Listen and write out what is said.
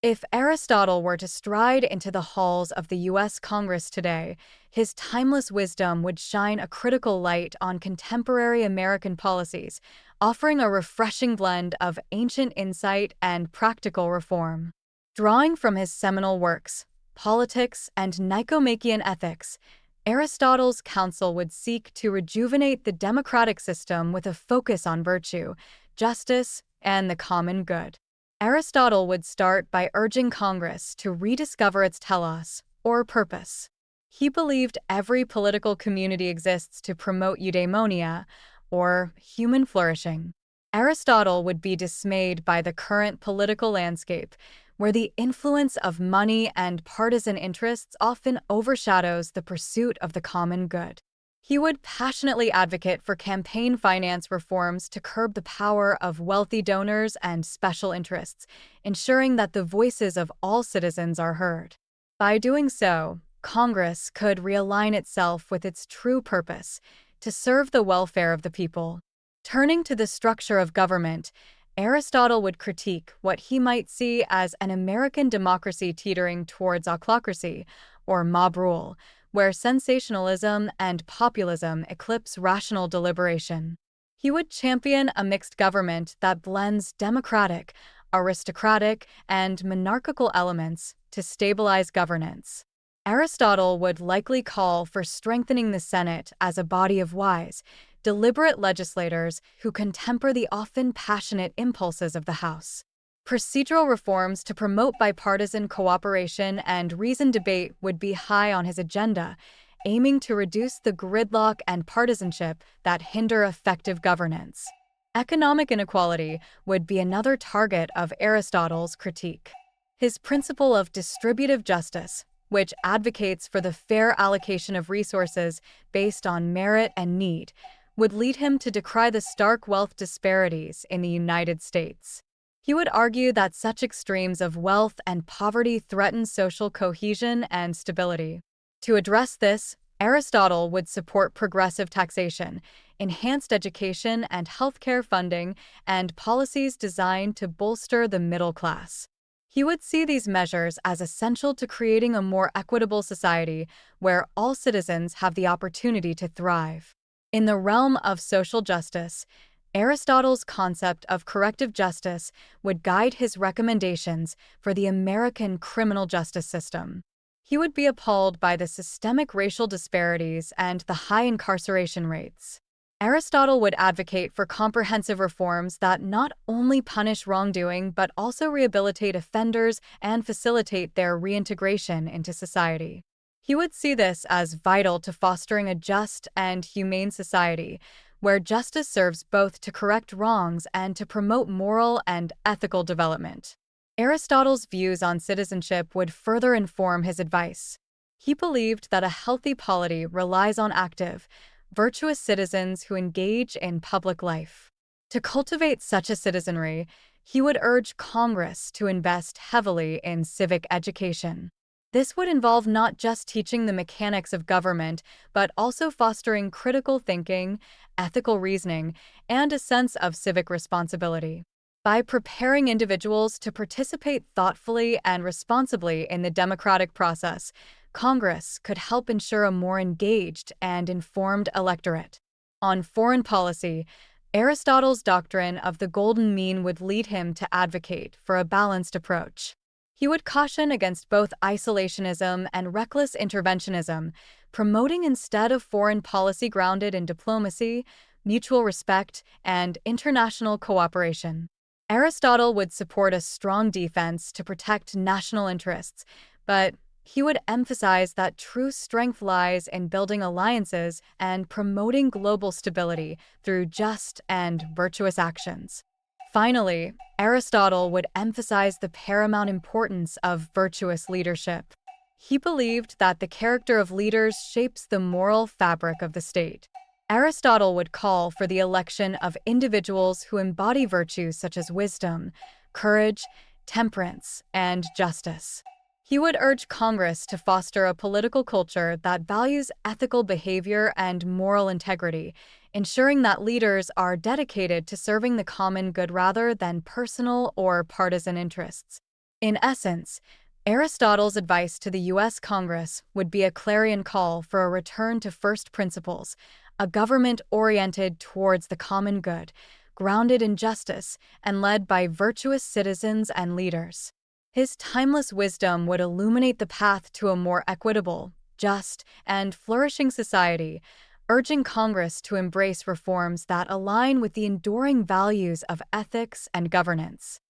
If Aristotle were to stride into the halls of the US Congress today, his timeless wisdom would shine a critical light on contemporary American policies, offering a refreshing blend of ancient insight and practical reform. Drawing from his seminal works, Politics and Nicomachean Ethics, Aristotle's counsel would seek to rejuvenate the democratic system with a focus on virtue, justice, and the common good. Aristotle would start by urging Congress to rediscover its telos, or purpose. He believed every political community exists to promote eudaimonia, or human flourishing. Aristotle would be dismayed by the current political landscape, where the influence of money and partisan interests often overshadows the pursuit of the common good. He would passionately advocate for campaign finance reforms to curb the power of wealthy donors and special interests, ensuring that the voices of all citizens are heard. By doing so, Congress could realign itself with its true purpose, to serve the welfare of the people. Turning to the structure of government, Aristotle would critique what he might see as an American democracy teetering towards ochlocracy, or mob rule, where sensationalism and populism eclipse rational deliberation. He would champion a mixed government that blends democratic, aristocratic, and monarchical elements to stabilize governance. Aristotle would likely call for strengthening the Senate as a body of wise, deliberate legislators who can temper the often passionate impulses of the House. Procedural reforms to promote bipartisan cooperation and reasoned debate would be high on his agenda, aiming to reduce the gridlock and partisanship that hinder effective governance. Economic inequality would be another target of Aristotle's critique. His principle of distributive justice, which advocates for the fair allocation of resources based on merit and need, would lead him to decry the stark wealth disparities in the United States. He would argue that such extremes of wealth and poverty threaten social cohesion and stability. To address this, Aristotle would support progressive taxation, enhanced education and healthcare funding, and policies designed to bolster the middle class. He would see these measures as essential to creating a more equitable society where all citizens have the opportunity to thrive. In the realm of social justice, Aristotle's concept of corrective justice would guide his recommendations for the American criminal justice system. He would be appalled by the systemic racial disparities and the high incarceration rates. Aristotle would advocate for comprehensive reforms that not only punish wrongdoing but also rehabilitate offenders and facilitate their reintegration into society. He would see this as vital to fostering a just and humane society, where justice serves both to correct wrongs and to promote moral and ethical development. Aristotle's views on citizenship would further inform his advice. He believed that a healthy polity relies on active, virtuous citizens who engage in public life. To cultivate such a citizenry, he would urge Congress to invest heavily in civic education. This would involve not just teaching the mechanics of government, but also fostering critical thinking, ethical reasoning, and a sense of civic responsibility. By preparing individuals to participate thoughtfully and responsibly in the democratic process, Congress could help ensure a more engaged and informed electorate. On foreign policy, Aristotle's doctrine of the golden mean would lead him to advocate for a balanced approach. He would caution against both isolationism and reckless interventionism, promoting instead of foreign policy grounded in diplomacy, mutual respect, and international cooperation. Aristotle would support a strong defense to protect national interests, but he would emphasize that true strength lies in building alliances and promoting global stability through just and virtuous actions. Finally, Aristotle would emphasize the paramount importance of virtuous leadership. He believed that the character of leaders shapes the moral fabric of the state. Aristotle would call for the election of individuals who embody virtues such as wisdom, courage, temperance, and justice. He would urge Congress to foster a political culture that values ethical behavior and moral integrity, ensuring that leaders are dedicated to serving the common good rather than personal or partisan interests. In essence, Aristotle's advice to the US Congress would be a clarion call for a return to first principles, a government oriented towards the common good, grounded in justice, and led by virtuous citizens and leaders. His timeless wisdom would illuminate the path to a more equitable, just, and flourishing society, urging Congress to embrace reforms that align with the enduring values of ethics and governance.